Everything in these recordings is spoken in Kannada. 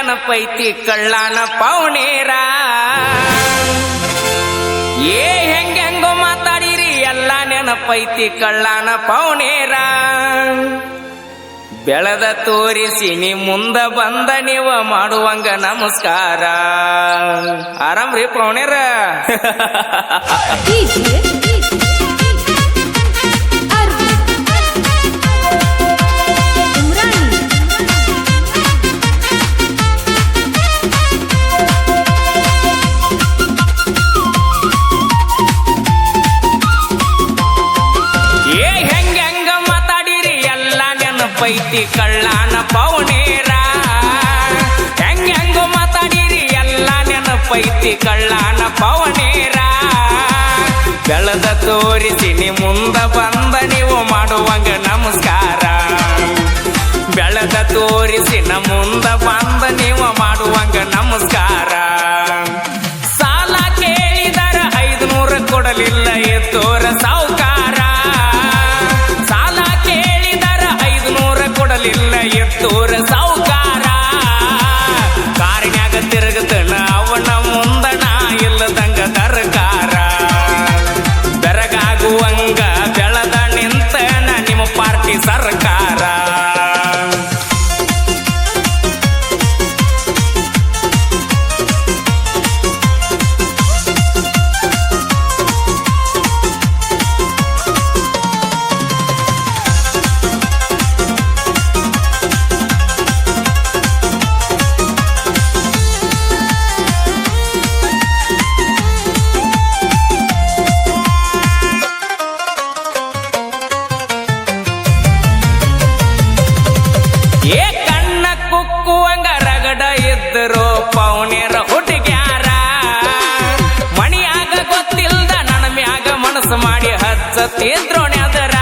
ನೆನಪೈತಿ ಕಳ್ಳಾನ ಪೌನೇರ ಹೆಂಗೋ ಮಾತಾಡಿರಿ ಎಲ್ಲ ನೆನಪೈತಿ ಕಳ್ಳಾನ ಪೌನೇರ ಬೆಳೆದ ತೋರಿಸಿ ನೀ ಮುಂದ ಬಂದ ನೀವ ಮಾಡುವಂಗ ನಮಸ್ಕಾರ ಆರಾಮ್ರಿ ಪೌನೇರ ಪೈತಿ ಕಳ್ಳಾನ ಪೌನೇರ ಹೆಂಗೋ ಮಾತಾಡಿರಿ ಎಲ್ಲ ನೆನಪೈತಿ ಕಳ್ಳಾನ ಪೌನೇರ ಬೆಳೆದ ತೋರಿಸಿ ನೀ ಮುಂದ ಬಂದ ನೀವು ಮಾಡುವಂಗ ನಮಸ್ಕಾರ ಬೆಳೆದ ತೋರಿಸಿ ನ ಮುಂದ ಬಂದ ನೀವು ಮಾಡುವಂಗ ನಮಸ್ಕಾರ ಸಾಲ ಕೇಳಿದರ 500 ಕೊಡಲಿಲ್ಲ ಎತ್ತೋರ ಸಾವುಕಾರ ಕೊಡಲಿಲ್ಲ ಎತ್ತೂರ ಸಾವುಕಾರ ಕಾರಿನ್ಯಾಗ ತಿರುಗತನ ಅವನ ಮುಂದಣ ಇಲ್ಲದಂಗ ತರಕಾರ ಬೆರಗಾಗುವಂಗ ಬೆಳೆದ ನಿಂತನ ನಿಮ್ಮ ಪಾರ್ಟಿ ಸರ್ಕಾರ ಕಣ್ಣ ಕುಕ್ಕುವಂಗ ರಗಡ ಇದ್ದರು ಪೌನೇರ ಹುಡುಗ್ಯಾರ ಮಣಿಯಾಗ ಗೊತ್ತಿಲ್ದ ನನ್ನ ಮ್ಯಾಗ ಮನಸ್ಸು ಮಾಡಿ ಹಚ್ಚತಿದ್ರೋಣೆ ಅದರ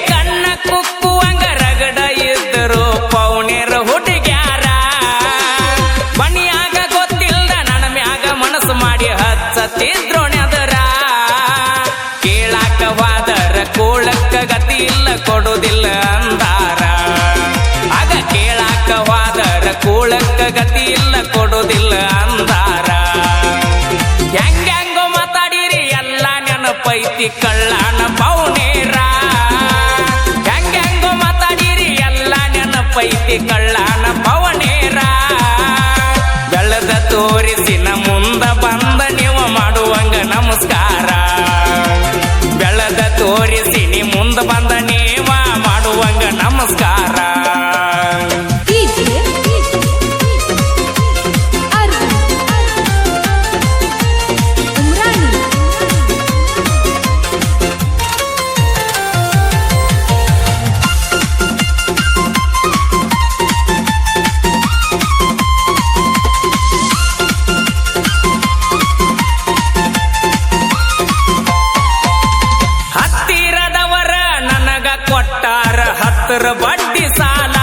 ಕಣ್ಣ ಕುಕ್ಕುವಂಗ ರಗಡ ಇದ್ದರು ಪೌನೇರ ಹುಡುಗ್ಯಾರ ಮಣಿಯಾಗ ಗೊತ್ತಿಲ್ದ ನನ್ನ ಮ್ಯಾಗ ಮನಸ್ಸು ಮಾಡಿ ಹಚ್ಚತಿದ್ರೋಣೆ ಅದರ ಕೇಳಾಕವಾದರ ಕೋಳಕ್ಕ ಗತಿ ಇಲ್ಲ ಕೊಡುವುದಿಲ್ಲ ಅಂದಾರ ಆಗ ಕೇಳಾಕವಾದರ ಕೋಳಕ್ಕ ಗತಿ ಇಲ್ಲ ಕೊಡುವುದಿಲ್ಲ ಅಂದಾರ ಹೆಂಗೋ ಮಾತಾಡಿರಿ ಎಲ್ಲ ನೆನಪೈತಿ ಕಳ್ಳಾನ ಪೌನೇರ ಹೆಂಗೋ ಮಾತಾಡಿರಿ ಎಲ್ಲ ನೆನಪೈತಿ ಕಳ್ಳಾನ ಪೌನೇರ ಬೆಳೆದ ತೋರಿಸಿ ನ ಮುಂದ ಬಂದ ನೀವು ಮಾಡುವಂಗ ನಮಸ್ಕಾರ ಬೆಳೆದ ತೋರಿಸಿ ನೀ ಮುಂದ ಬಂದ ನೀವ ಮಾಡುವಂಗ ನಮಸ್ಕಾರ ಕೊಟ್ಟಾರ 10 ಬಡ್ಡಿ ಸಾಲ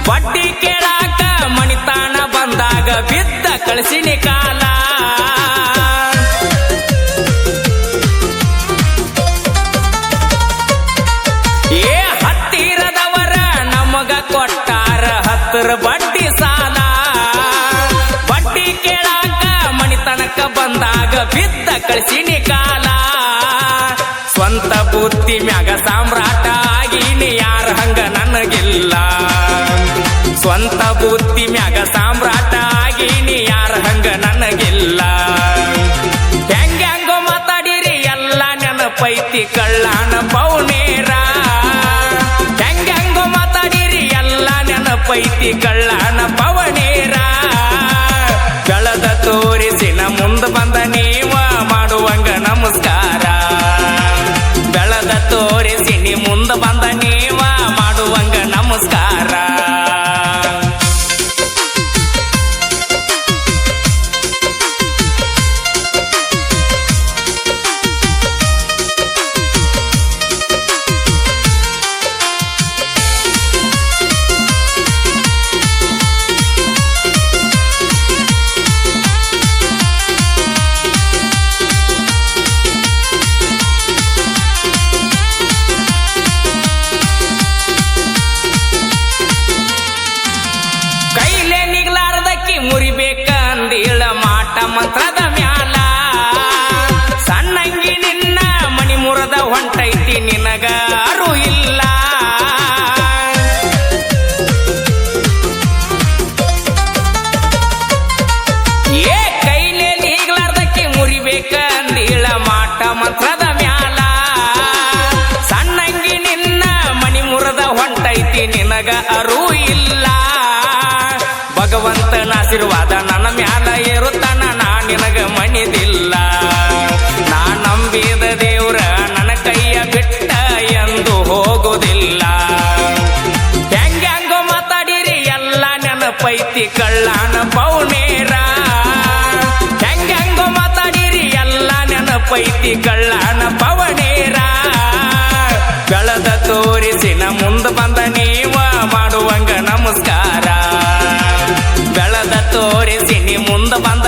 ಬಡ್ಡಿ ಕೇಳಾಕ ಮಣಿತಾನ ಬಂದಾಗ ಬಿದ್ದ ಕಳಿಸಿನಿ ಕಾಲ ಹತ್ತಿರದವರ ನಮಗ ಕೊಟ್ಟಾರ 10 ಬಡ್ಡಿ ಸಾಲ ಬಡ್ಡಿ ಕೇಳಾಕ ಮಣಿತನಕ ಬಂದಾಗ ಬಿದ್ದ ಕಳಿಸಿನಿ ಕಾಲ ಸ್ವಂತ ಬುದ್ಧಿ ಮ್ಯಾಗ ಸಾಮ್ರಾಟ ಆಗೀನಿ ಯಾರ ಹಂಗ ನನಗಿಲ್ಲ ಸ್ವಂತ ಬುದ್ಧಿ ಮ್ಯಾಗ ಸಾಮ್ರಾಟ ಆಗೀನಿ ಯಾರ ಹಂಗ ನನಗಿಲ್ಲ ಹೆಂಗೋ ಮಾತಾಡಿರಿ ಎಲ್ಲ ನೆನಪೈತಿ ಕಳ್ಳಾನ ಪೌನೇರ ಹೆಂಗೋ ಮಾತಾಡಿರಿ ಎಲ್ಲ ನೆನಪೈತಿ ಕಳ್ಳಾನ ಪೌನೇರ ಬೆಳೆದ ತೋರಿಸಿ ನ ಮುಂದ ಬಂದ ನೀವ ಮಾಡುವಂಗ ನಮಸ್ಕಾರ ಬೆಳೆದ ತೋರಿಸಿ ನೀ ಮುಂದ ಬಂದ ನೀವ ಮಾಡುವಂಗ ನಮಸ್ಕಾರ ನಿನಗ ಅರು ಇಲ್ಲ. ಭಗವಂತನ ಆಶೀರ್ವಾದ ನನ್ನ ಮ್ಯಾಲ ಇರುತ್ತಾನ, ನಾ ನಿನಗ ಮಣಿದಿಲ್ಲ. ನಾ ನಂಬಿದ ದೇವ್ರ ನನ್ನ ಕೈಯ ಬಿಟ್ಟ ಎಂದು ಹೋಗುವುದಿಲ್ಲ. ಹೆಂಗ್ಯಾಂಗೋ ಮಾತಾಡಿರಿ ಎಲ್ಲ ನೆನಪೈತಿ ಕಳ್ಳಾನ ಪೌನೇರ. ಹೆಂಗ್ಯಾಂಗೋ ಮಾತಾಡಿರಿ ಎಲ್ಲ ನೆನಪೈತಿ ಕಳ್ಳಾನ ಪವನೇರ. ಬೆಳೆದ ತೋರಿಸಿನ ಮುಂದ ಬಂದ ನೀವ ಮಾಡುವಂಗ ನಮಸ್ಕಾರ. ಬೆಳೆದ ತೋರಿಸಿ ನೀ ಮುಂದ ಬಂದ